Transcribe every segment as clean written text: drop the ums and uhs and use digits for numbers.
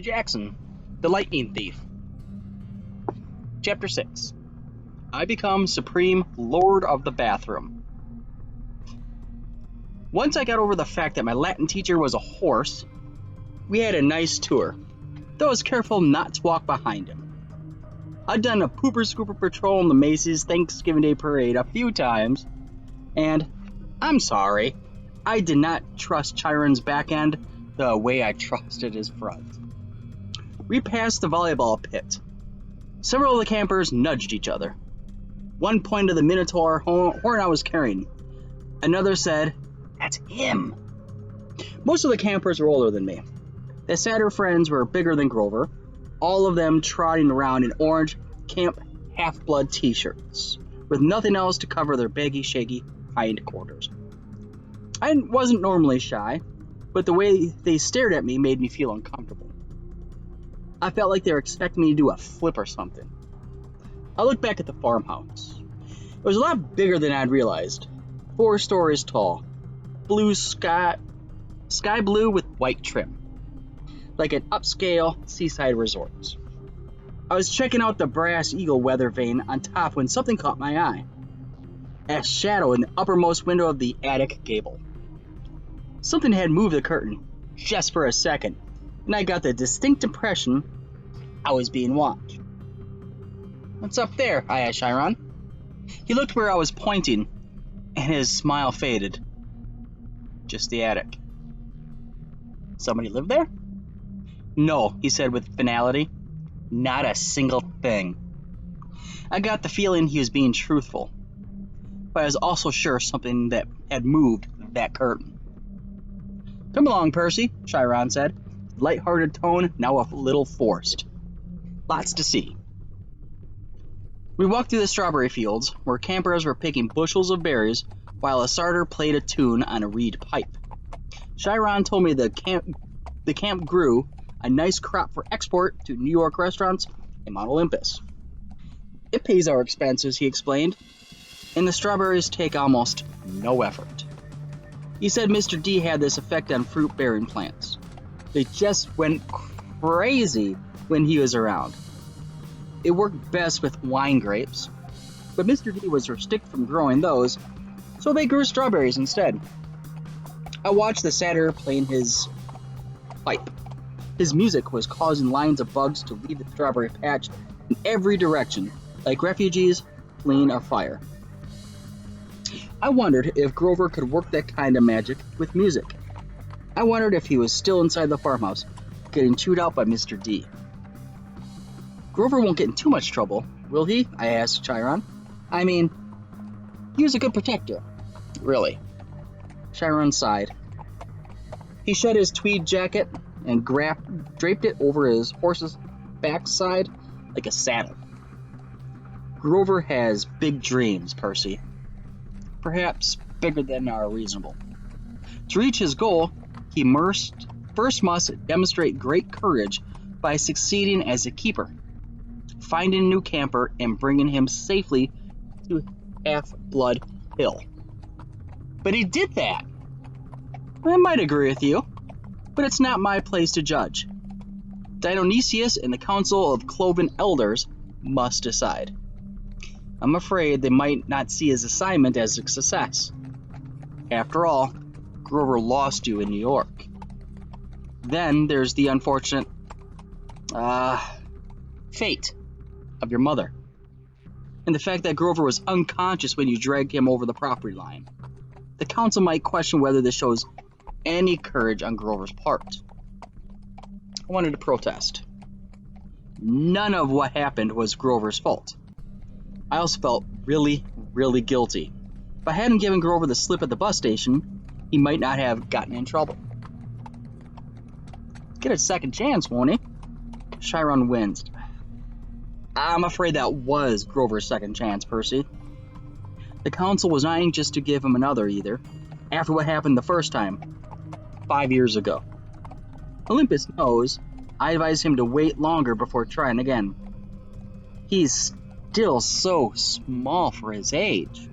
Jackson, the Lightning Thief. Chapter 6. I become Supreme Lord of the Bathroom. Once I got over the fact that my Latin teacher was a horse, we had a nice tour, though I was careful not to walk behind him. I'd done a pooper scooper patrol in the Macy's Thanksgiving Day Parade a few times, and I'm sorry, I did not trust Chiron's back end the way I trusted his front. We passed the volleyball pit. Several of the campers nudged each other. One pointed to the Minotaur horn I was carrying. Another said, "That's him." Most of the campers were older than me. The sadder friends were bigger than Grover, all of them trotting around in orange Camp Half-Blood t-shirts, with nothing else to cover their baggy, shaggy hindquarters. I wasn't normally shy, but the way they stared at me made me feel uncomfortable. I felt like they were expecting me to do a flip or something. I looked back at the farmhouse. It was a lot bigger than I'd realized. 4 stories tall. Blue sky blue with white trim. Like an upscale seaside resort. I was checking out the brass eagle weather vane on top when something caught my eye. A shadow in the uppermost window of the attic gable. Something had moved the curtain, just for a second, and I got the distinct impression I was being watched. "What's up there?" I asked Chiron. He looked where I was pointing, and his smile faded. "Just the attic." "Somebody live there?" "No," he said with finality. "Not a single thing." I got the feeling he was being truthful, but I was also sure something that had moved that curtain. "Come along, Percy," Chiron said, light-hearted tone now a little forced. "Lots to see." We walked through the strawberry fields, where campers were picking bushels of berries while a starter played a tune on a reed pipe. Chiron told me the camp grew a nice crop for export to New York restaurants in Mount Olympus. "It pays our expenses," he explained, "and the strawberries take almost no effort." He said Mr. D had this effect on fruit-bearing plants. They just went crazy when he was around. It worked best with wine grapes, but Mr. D was restricted from growing those, so they grew strawberries instead. I watched the satyr playing his pipe. His music was causing lines of bugs to leave the strawberry patch in every direction, like refugees fleeing a fire. I wondered if Grover could work that kind of magic with music. I wondered if he was still inside the farmhouse, getting chewed out by Mr. D. "Grover won't get in too much trouble, will he?" I asked Chiron. "I mean, he was a good protector." "Really?" Chiron sighed. He shed his tweed jacket and draped it over his horse's backside like a saddle. "Grover has big dreams, Percy. Perhaps bigger than are reasonable. To reach his goal, he first must demonstrate great courage by succeeding as a keeper, finding a new camper and bringing him safely to Half-Blood Hill." "But he did that." "I might agree with you, but it's not my place to judge. Dionysius and the Council of Cloven Elders must decide. I'm afraid they might not see his assignment as a success. After all, Grover lost you in New York. Then there's the unfortunate fate of your mother, and the fact that Grover was unconscious when you dragged him over the property line. The council might question whether this shows any courage on Grover's part." I wanted to protest. None of what happened was Grover's fault. I also felt really, really guilty. If I hadn't given Grover the slip at the bus station, he might not have gotten in trouble. "Get a second chance, won't he?" Chiron winced. "I'm afraid that was Grover's second chance, Percy. The council was not anxious to give him another either, after what happened the first time, 5 years ago. Olympus knows I advised him to wait longer before trying again. He's still so small for his age."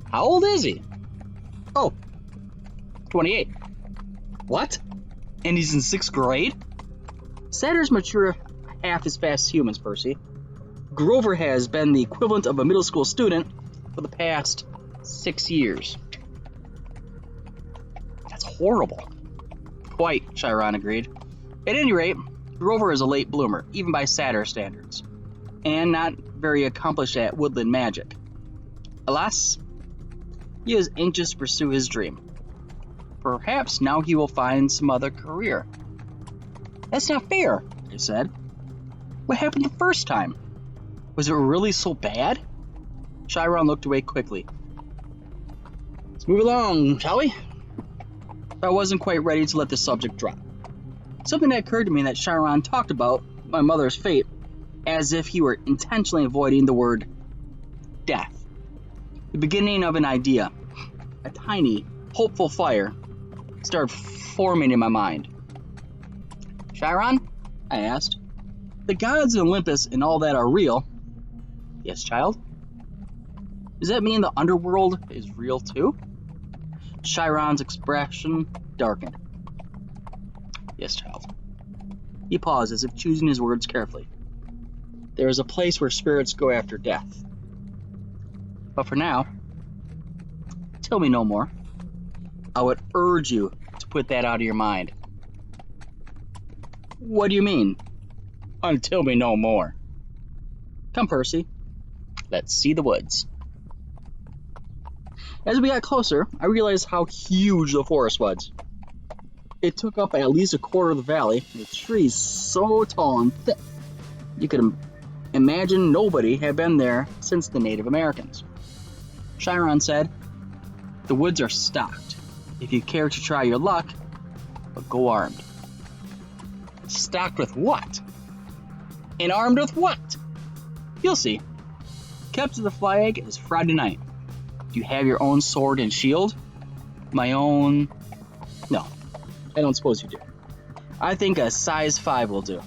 "How old is he?" "Oh, 28. "What? And he's in 6th grade?" Satyrs mature half as fast as humans, Percy. Grover has been the equivalent of a middle school student for the past 6 years. That's horrible. Quite, Chiron agreed. At any rate, Grover is a late bloomer, even by satyr standards, and not very accomplished at woodland magic. Alas, he is anxious to pursue his dream. Perhaps now he will find some other career. That's not fair, I said. What happened the first time? Was it really so bad? Chiron looked away quickly. Let's move along, shall we? I wasn't quite ready to let the subject drop. Something that occurred to me that Chiron talked about my mother's fate as if he were intentionally avoiding the word death. The beginning of an idea, a tiny, hopeful fire, started forming in my mind. Chiron? I asked. The gods and Olympus and all that are real. Yes, child. Does that mean the underworld is real too? Chiron's expression darkened. Yes, child. He paused as if choosing his words carefully. There is a place where spirits go after death. But for now, tell me no more. I would urge you to put that out of your mind. What do you mean? Until me no more. Come, Percy. Let's see the woods. As we got closer, I realized how huge the forest was. It took up at least a quarter of the valley, with trees so tall and thick, you could imagine nobody had been there since the Native Americans. Chiron said, the woods are stocked. If you care to try your luck, but go armed. Stocked with what? And armed with what? You'll see. Kept to the flag is Friday night. Do you have your own sword and shield? My own... No, I don't suppose you do. I think a size 5 will do.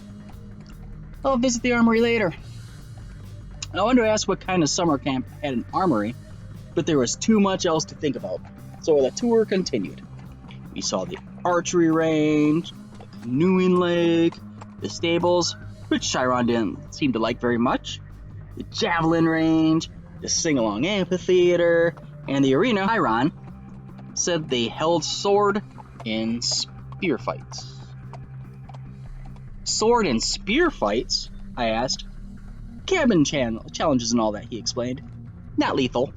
I'll visit the armory later. I wanted to ask what kind of summer camp had an armory, but there was too much else to think about, so the tour continued. We saw the archery range, the canoeing lake, the stables, which Chiron didn't seem to like very much, the javelin range, the sing-along amphitheater, and the arena. Chiron said they held sword and spear fights. Sword and spear fights? I asked. Cabin challenges and all that, he explained. Not lethal.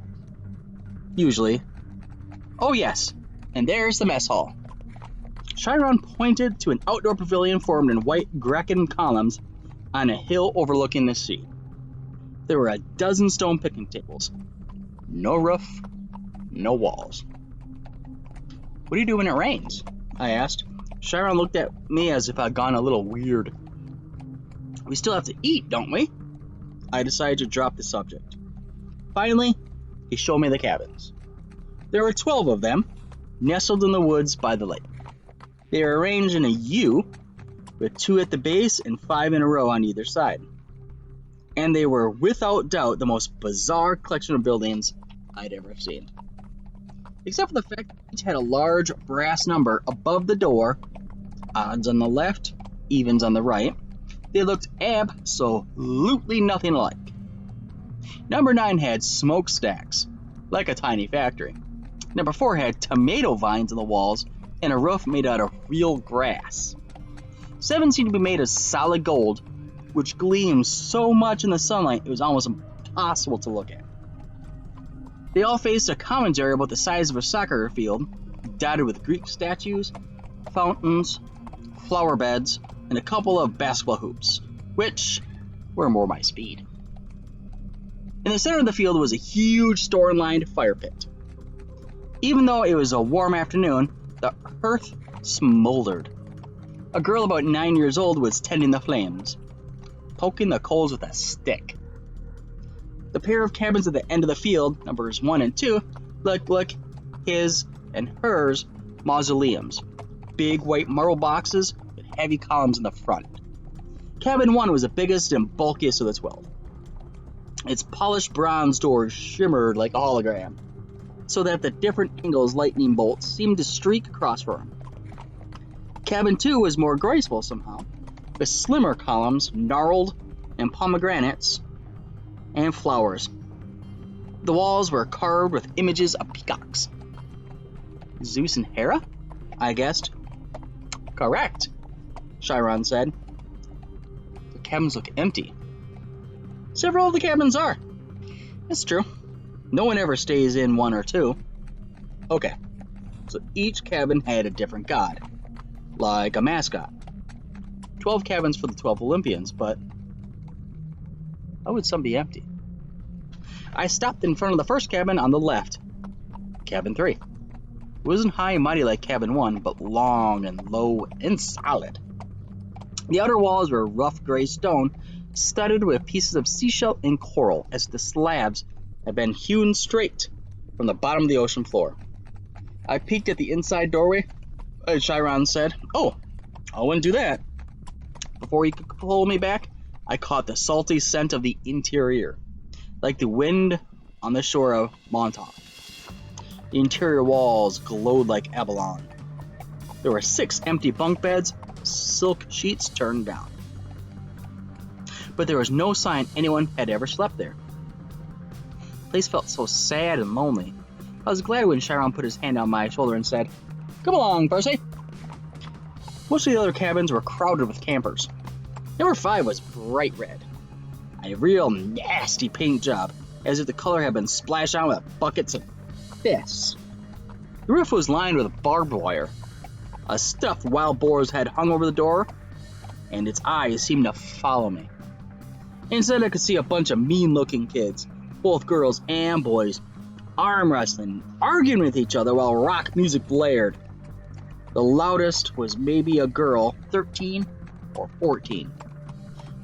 Usually. Oh yes, and there's the mess hall. Chiron pointed to an outdoor pavilion formed in white Grecan columns on a hill overlooking the sea. There were a dozen stone picnic tables. No roof, no walls. What do you do when it rains? I asked. Chiron looked at me as if I'd gone a little weird. We still have to eat, don't we? I decided to drop the subject. Finally, he showed me the cabins. There were 12 of them, nestled in the woods by the lake. They were arranged in a U, with 2 at the base and 5 in a row on either side. And they were without doubt the most bizarre collection of buildings I'd ever seen. Except for the fact that each had a large brass number above the door, odds on the left, evens on the right. They looked absolutely nothing alike. Number 9 had smokestacks, like a tiny factory. Number 4 had tomato vines on the walls and a roof made out of real grass. 7 seemed to be made of solid gold, which gleamed so much in the sunlight it was almost impossible to look at. They all faced a commentary about the size of a soccer field, dotted with Greek statues, fountains, flower beds, and a couple of basketball hoops, which were more my speed. In the center of the field was a huge storm-lined fire pit. Even though it was a warm afternoon, the hearth smoldered. A girl about 9 years old was tending the flames, poking the coals with a stick. The pair of cabins at the end of the field, numbers 1 and 2, looked like his and hers mausoleums. Big white marble boxes with heavy columns in the front. Cabin 1 was the biggest and bulkiest of the 12. Its polished bronze doors shimmered like a hologram, so that the different angles lightning bolts seemed to streak across for him. Cabin 2 was more graceful somehow. with slimmer columns, gnarled and pomegranates, and flowers. The walls were carved with images of peacocks. Zeus and Hera? I guessed. Correct, Chiron said. The cabins look empty. Several of the cabins are. That's true. No one ever stays in one or two. Okay, so each cabin had a different god, like a mascot. 12 cabins for the 12 Olympians, but how would some be empty? I stopped in front of the first cabin on the left. Cabin 3. It wasn't high and mighty like cabin 1, but long and low and solid. The outer walls were rough gray stone, studded with pieces of seashell and coral, as the slabs had been hewn straight from the bottom of the ocean floor. I peeked at the inside doorway. Chiron said, "Oh, I wouldn't do that." Before he could pull me back, I caught the salty scent of the interior, like the wind on the shore of Montauk. The interior walls glowed like abalone. There were 6 empty bunk beds, silk sheets turned down. But there was no sign anyone had ever slept there. The place felt so sad and lonely. I was glad when Chiron put his hand on my shoulder and said, "Come along, Percy." Most of the other cabins were crowded with campers. Number 5 was bright red. A real nasty paint job, as if the color had been splashed on with buckets and fists. The roof was lined with barbed wire. A stuffed wild boar's head hung over the door, and its eyes seemed to follow me. Instead, I could see a bunch of mean-looking kids, both girls and boys, arm wrestling, arguing with each other while rock music blared. The loudest was maybe a girl, 13 or 14.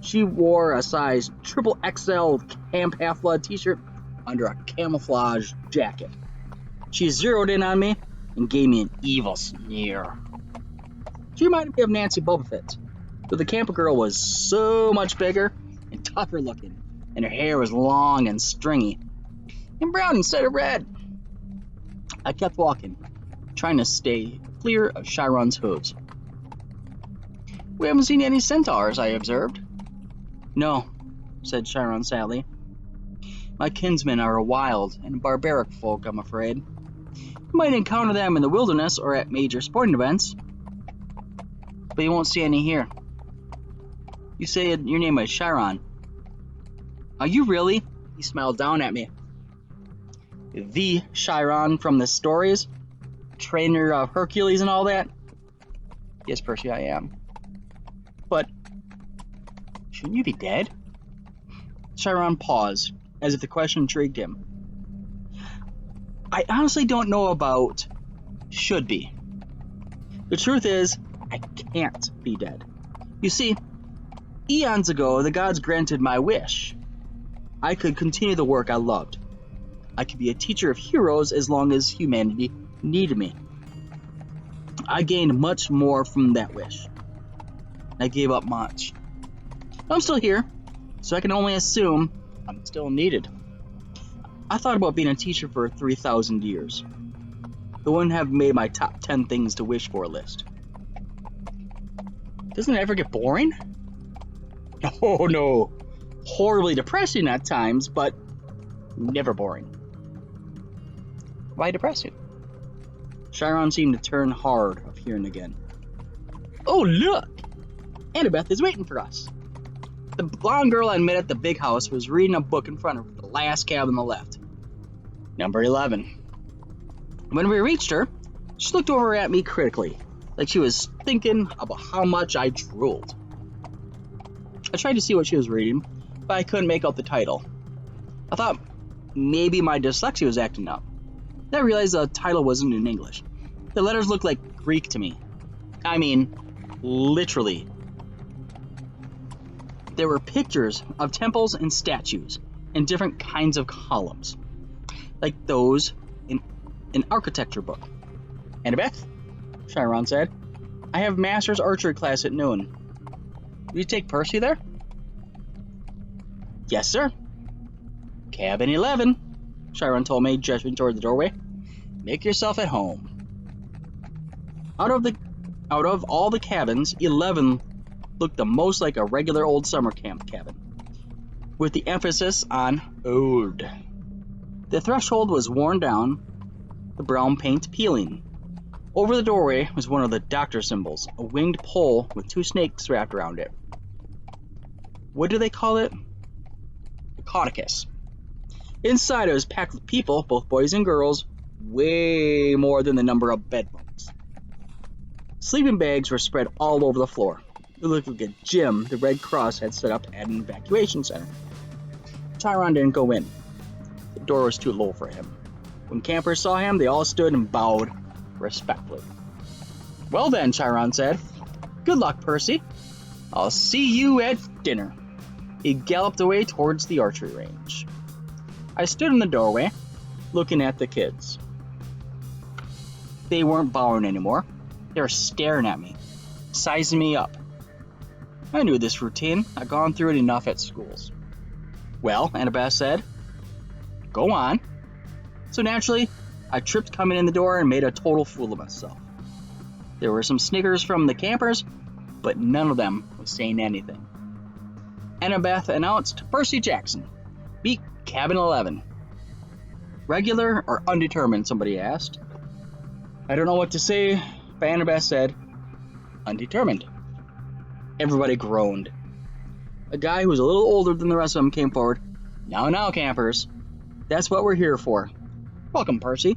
She wore a size XXL Camp Half-Blood t-shirt under a camouflage jacket. She zeroed in on me and gave me an evil sneer. She reminded me of Nancy Bobofit, but the camper girl was so much bigger and tougher looking, and her hair was long and stringy, and brown instead of red. I kept walking, trying to stay clear of Chiron's hooves. "We haven't seen any centaurs," I observed. "No," said Chiron sadly. "My kinsmen are a wild and barbaric folk, I'm afraid. You might encounter them in the wilderness or at major sporting events, but you won't see any here. You say your name is Chiron. Are you really?" He smiled down at me. "The Chiron from the stories? Trainer of Hercules and all that?" "Yes, Percy, I am." "But shouldn't you be dead?" Chiron paused, as if the question intrigued him. "I honestly don't know about should be. The truth is, I can't be dead. You see, eons ago, the gods granted my wish. I could continue the work I loved. I could be a teacher of heroes as long as humanity needed me. I gained much more from that wish. I gave up much. I'm still here, so I can only assume I'm still needed. I thought about being a teacher for 3,000 years. It wouldn't have made my top 10 things to wish for list." "Doesn't it ever get boring?" "Oh no. Horribly depressing at times, but never boring." "Why depressing?" Chiron seemed to turn hard of hearing again. "Oh, look! Annabeth is waiting for us." The blonde girl I met at the big house was reading a book in front of the last cab on the left. Number 11. When we reached her, she looked over at me critically, like she was thinking about how much I drooled. I tried to see what she was reading, but I couldn't make out the title. I thought maybe my dyslexia was acting up. Then I realized the title wasn't in English. The letters looked like Greek to me. I mean, literally. There were pictures of temples and statues in different kinds of columns, like those in an architecture book. "Annabeth," Chiron said, "I have master's archery class at noon. Will you take Percy there?" "Yes, sir." "Cabin 11, Chiron told me, gesturing toward the doorway. "Make yourself at home." Out of all the cabins, 11 looked the most like a regular old summer camp cabin, with the emphasis on old. The threshold was worn down, the brown paint peeling. Over the doorway was one of the doctor symbols, a winged pole with 2 snakes wrapped around it. What do they call it? A caudicus. Inside, it was packed with people, both boys and girls, way more than the number of bedrooms. Sleeping bags were spread all over the floor. It looked like a gym the Red Cross had set up at an evacuation center. Chiron didn't go in. The door was too low for him. When campers saw him, they all stood and bowed respectfully. Well then, Chiron said, "Good luck, Percy. I'll see you at dinner." He galloped away towards the archery range. I stood in the doorway, looking at the kids. They weren't bowing anymore. They were staring at me, sizing me up. I knew this routine. I'd gone through it enough at schools. "Well," Annabeth said, "go on." So naturally, I tripped coming in the door and made a total fool of myself. There were some snickers from the campers, but none of them was saying anything. Annabeth announced Percy Jackson beat Cabin 11. "Regular or undetermined?" somebody asked. "I don't know what to say," but Annabeth said, "Undetermined." Everybody groaned. A guy who was a little older than the rest of them came forward. Now, campers. That's what we're here for. Welcome, Percy.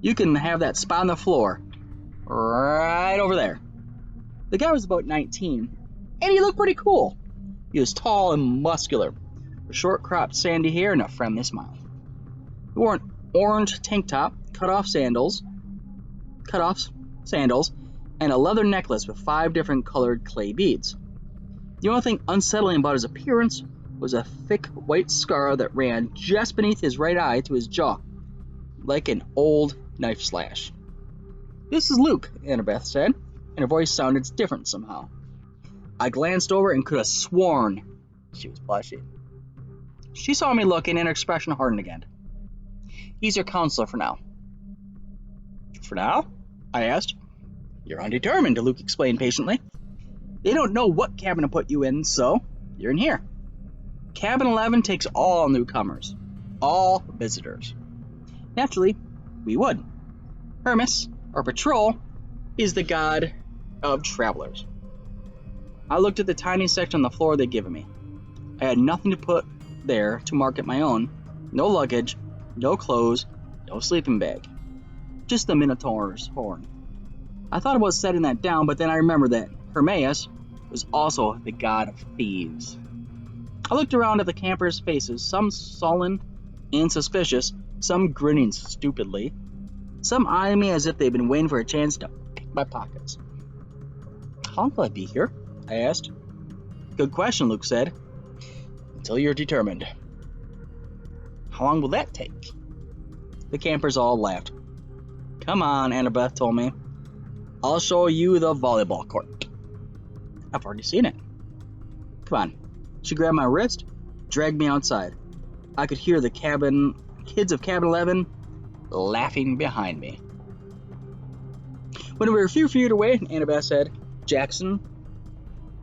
You can have that spot on the floor. Right over there." The guy was about 19, and he looked pretty cool. He was tall and muscular, with short-cropped sandy hair and a friendly smile. He wore an orange tank top, cut-off sandals, and a leather necklace with 5 different colored clay beads. The only thing unsettling about his appearance was a thick white scar that ran just beneath his right eye to his jaw, like an old knife slash. "This is Luke," Annabeth said, and her voice sounded different somehow. I glanced over and could have sworn she was blushing. She saw me looking, and her expression hardened again. "He's your counselor for now." "For now?" I asked. "You're undetermined," Luke explained patiently. "They don't know what cabin to put you in, so you're in here. Cabin 11 takes all newcomers, all visitors. Naturally, we would. Hermes, or Patrol, is the god of travelers." I looked at the tiny section on the floor they'd given me. I had nothing to put there to mark it my own. No luggage, no clothes, no sleeping bag. Just the Minotaur's horn. I thought about setting that down, but then I remembered that Hermes was also the god of thieves. I looked around at the campers' faces, some sullen and suspicious, some grinning stupidly, some eyeing me as if they'd been waiting for a chance to pick my pockets. "How long will I be here?" I asked. "Good question," Luke said. "Until you're determined." "How long will that take?" The campers all laughed. "Come on," Annabeth told me. "I'll show you the volleyball court." "I've already seen it." "Come on." She grabbed my wrist, dragged me outside. I could hear the kids of Cabin 11 laughing behind me. When we were a few feet away, Annabeth said, "Jackson,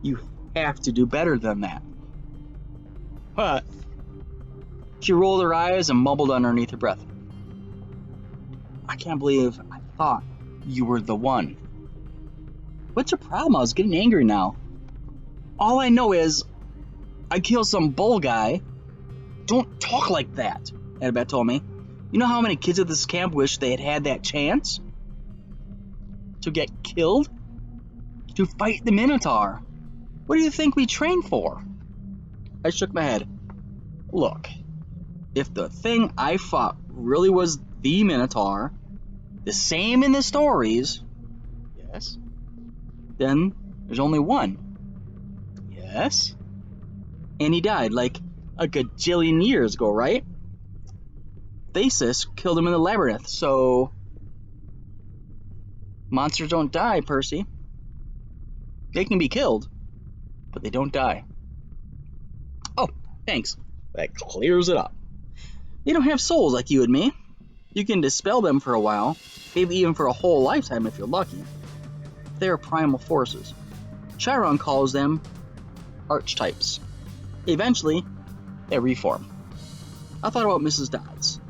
you have to do better than that." "What?" She rolled her eyes and mumbled underneath her breath. "I can't believe I thought you were the one." "What's your problem?" I was getting angry now. "All I know is I killed some bull guy." "Don't talk like that," Annabeth told me. "You know how many kids at this camp wish they had had that chance? To get killed? To fight the Minotaur? What do you think we trained for?" I shook my head. "Look, if the thing I fought really was the Minotaur, the same in the stories..." "Yes." "Then there's only one." "Yes." "And he died like a gajillion years ago, right? Theseus killed him in the labyrinth, so..." "Monsters don't die, Percy. They can be killed, but they don't die." "Oh, thanks. That clears it up. They don't have souls like you and me. You can dispel them for a while, maybe even for a whole lifetime if you're lucky. They are primal forces. Chiron calls them archetypes. Eventually, they reform. I thought about Mrs. Dodds.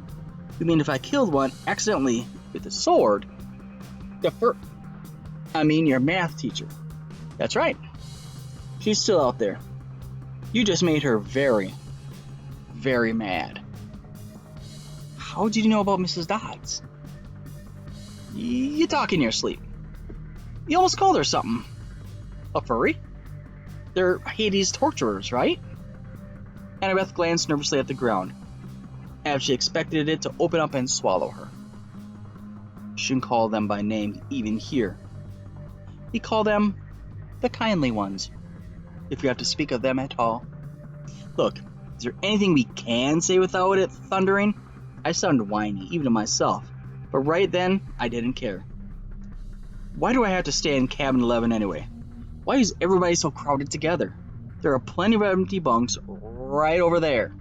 You mean if I killed one accidentally with a sword, your math teacher. That's right. She's still out there. You just made her very, very mad. How did you know about Mrs. Dodds? You talk in your sleep. You almost called her something. A furry? They're Hades torturers, right? Annabeth glanced nervously at the ground, as she expected it to open up and swallow her. Shouldn't call them by name even here. We call them the kindly ones, if you have to speak of them at all. Look, is there anything we can say without it thundering? I sounded whiny, even to myself, but right then, I didn't care. Why do I have to stay in cabin 11 anyway? Why is everybody so crowded together? There are plenty of empty bunks right over there.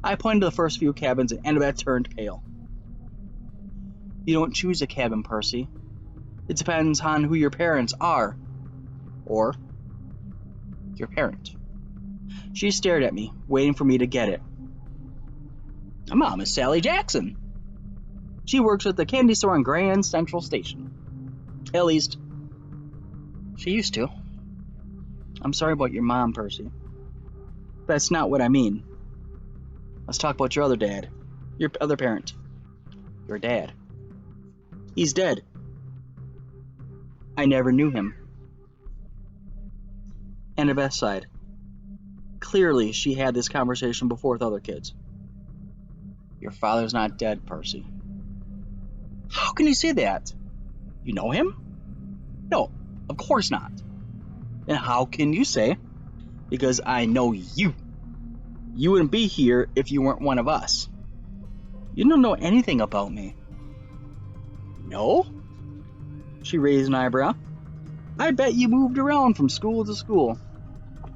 I pointed to the first few cabins and Annabeth turned pale. You don't choose a cabin, Percy. It depends on who your parents are. Or your parent. She stared at me, waiting for me to get it. My mom is Sally Jackson. She works at the candy store on Grand Central Station. At least, she used to. I'm sorry about your mom, Percy. That's not what I mean. Let's talk about your other dad. Your other parent. Your dad. He's dead. I never knew him. Annabeth sighed. Clearly, she had this conversation before with other kids. Your father's not dead, Percy. How can you say that? You know him? No, of course not. Then how can you say? Because I know you. You wouldn't be here if you weren't one of us. You don't know anything about me. No? She raised an eyebrow. I bet you moved around from school to school.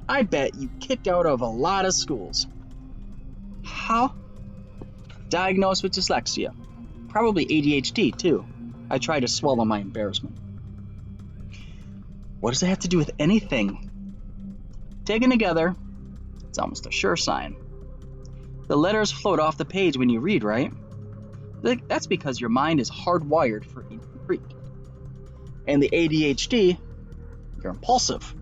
I bet you kicked out of a lot of schools. How? Diagnosed with dyslexia. Probably ADHD, too. I tried to swallow my embarrassment. What does it have to do with anything? Taken together, it's almost a sure sign. The letters float off the page when you read, right? That's because your mind is hardwired for incomplete. And the ADHD, you're impulsive.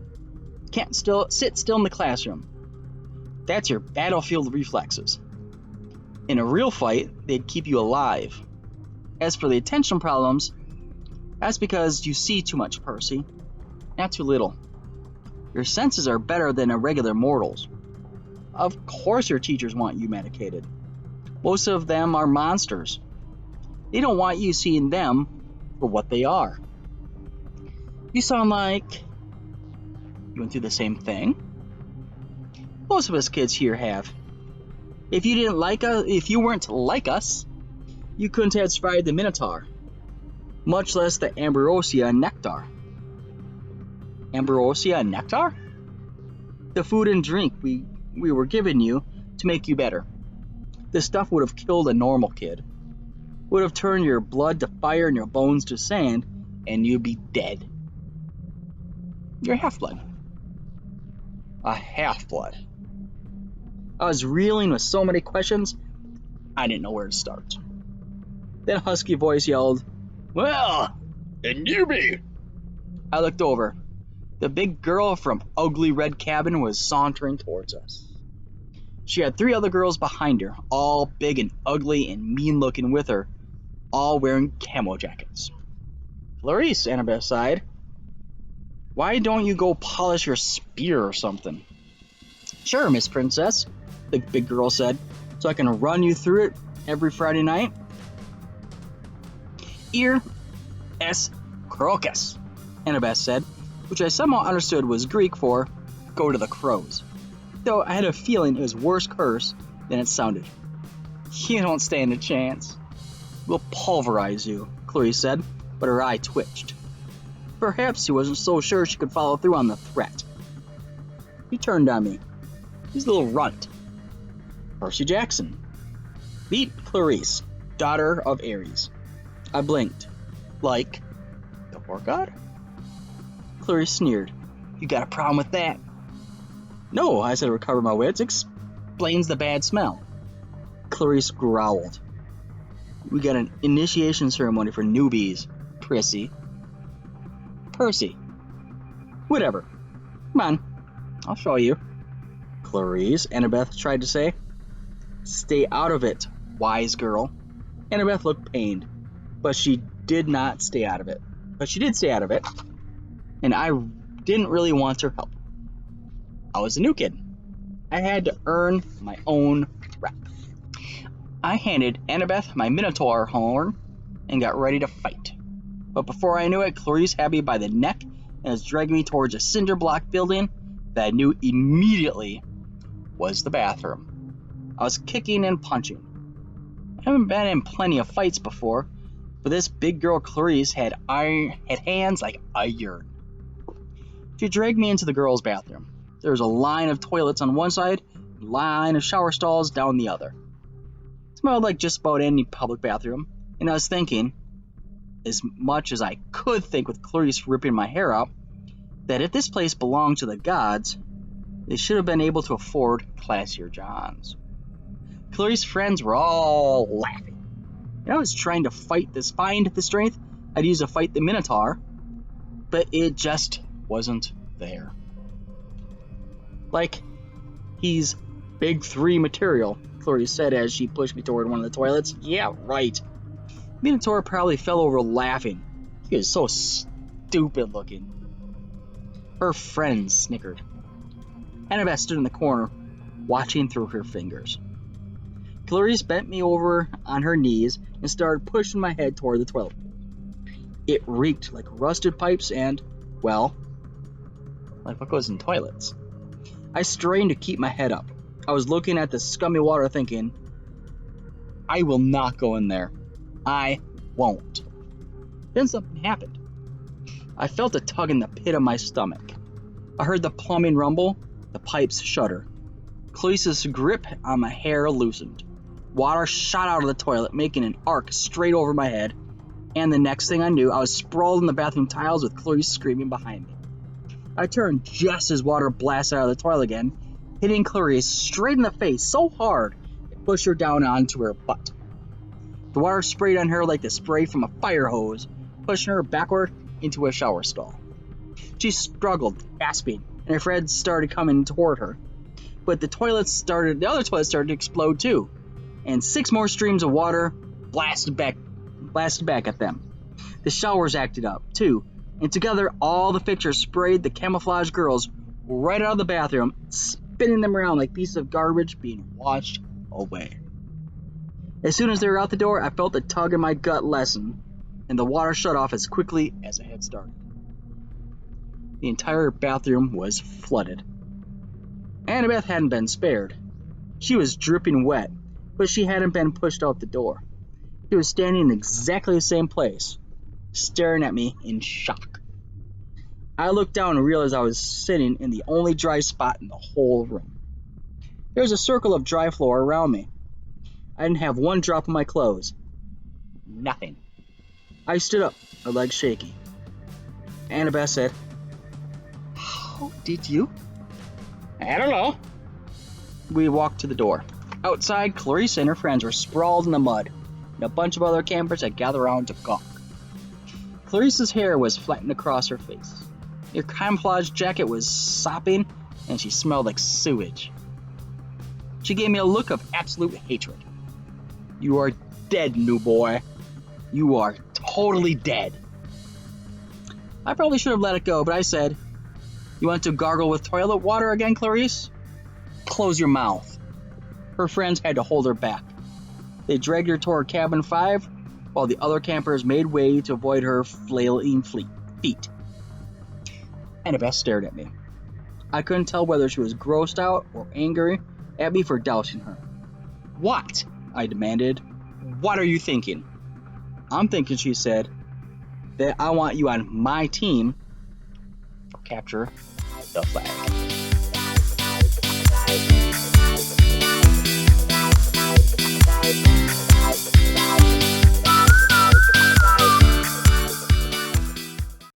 Can't sit still in the classroom. That's your battlefield reflexes. In a real fight, they'd keep you alive. As for the attention problems, that's because you see too much, Percy. Not too little. Your senses are better than a regular mortal's. Of course your teachers want you medicated. Most of them are monsters. They don't want you seeing them for what they are. You sound like you went through the same thing. Most of us kids here have. If you weren't like us, you couldn't have survived the Minotaur, much less the Ambrosia and Nectar. Ambrosia and Nectar? The food and drink we were giving you to make you better. This stuff would have killed a normal kid. Would have turned your blood to fire and your bones to sand, and you'd be dead. You're half-blood. A half-blood. I was reeling with so many questions, I didn't know where to start. Then a husky voice yelled, Well, a newbie! I looked over. The big girl from Ugly Red Cabin was sauntering towards us. She had 3 other girls behind her, all big and ugly and mean-looking with her, all wearing camo jackets. Clarice, Annabeth sighed. Why don't you go polish your spear or something? Sure, Miss Princess, the big girl said, so I can run you through it every Friday night. Ear S. Crocus, Annabeth said, which I somehow understood was Greek for go to the crows, though I had a feeling it was worse curse than it sounded. You don't stand a chance. We'll pulverize you, Clarice said, but her eye twitched. Perhaps she wasn't so sure she could follow through on the threat. He turned on me. He's a little runt. Percy Jackson. Beat Clarice, daughter of Ares. I blinked. Like the war god? Clarice sneered. You got a problem with that? No, I said, recover my wits. Explains the bad smell. Clarice growled. We got an initiation ceremony for newbies, Percy. Whatever. Come on, I'll show you. Clarice, Annabeth tried to say. Stay out of it, wise girl. Annabeth looked pained, but she did stay out of it. And I didn't really want her help. I was a new kid. I had to earn my own rep. I handed Annabeth my Minotaur horn and got ready to fight. But before I knew it, Clarice had me by the neck and was dragging me towards a cinder block building that I knew immediately was the bathroom. I was kicking and punching. I haven't been in plenty of fights before, but this big girl Clarice had hands like iron. She dragged me into the girls' bathroom. There was a line of toilets on one side, a line of shower stalls down the other. It smelled like just about any public bathroom, and I was thinking, as much as I could think with Clarice ripping my hair out, that if this place belonged to the gods, they should have been able to afford classier johns. Clarice's friends were all laughing. And I was trying to find the strength I'd use to fight the Minotaur, but it just wasn't there. Like, he's big 3 material, Clarice said as she pushed me toward one of the toilets. Yeah, right. Minotaur probably fell over laughing. He was so stupid looking. Her friends snickered. Annabeth stood in the corner, watching through her fingers. Clarice bent me over on her knees and started pushing my head toward the toilet. It reeked like rusted pipes and, well, like what goes in toilets. I strained to keep my head up. I was looking at the scummy water thinking, I will not go in there. I won't. Then something happened. I felt a tug in the pit of my stomach. I heard the plumbing rumble, the pipes shudder. Clarice's grip on my hair loosened. Water shot out of the toilet, making an arc straight over my head, and the next thing I knew, I was sprawled in the bathroom tiles with Clarice screaming behind me. I turned just as water blasted out of the toilet again, hitting Clarice straight in the face so hard it pushed her down onto her butt. The water sprayed on her like the spray from a fire hose, pushing her backward into a shower stall. She struggled, gasping, and her friends started coming toward her. But the other toilets started to explode too, and 6 more streams of water blasted back at them. The showers acted up too, and together all the fixtures sprayed the camouflage girls right out of the bathroom, spinning them around like pieces of garbage being washed away. As soon as they were out the door, I felt the tug in my gut lessen, and the water shut off as quickly as it had started. The entire bathroom was flooded. Annabeth hadn't been spared. She was dripping wet, but she hadn't been pushed out the door. She was standing in exactly the same place, staring at me in shock. I looked down and realized I was sitting in the only dry spot in the whole room. There was a circle of dry floor around me. I didn't have one drop of my clothes. Nothing. I stood up, my legs shaky. Annabeth said, How did you? I don't know. We walked to the door. Outside, Clarice and her friends were sprawled in the mud, and a bunch of other campers had gathered around to gawk. Clarice's hair was flattened across her face. Her camouflage jacket was sopping, and she smelled like sewage. She gave me a look of absolute hatred. You are dead, new boy. You are totally dead. I probably should have let it go, but I said, You want to gargle with toilet water again, Clarice? Close your mouth. Her friends had to hold her back. They dragged her toward cabin 5, while the other campers made way to avoid her flailing feet. Annabeth stared at me. I couldn't tell whether she was grossed out or angry at me for dousing her. What? I demanded. What are you thinking? I'm thinking, she said, that I want you on my team for capture the flag.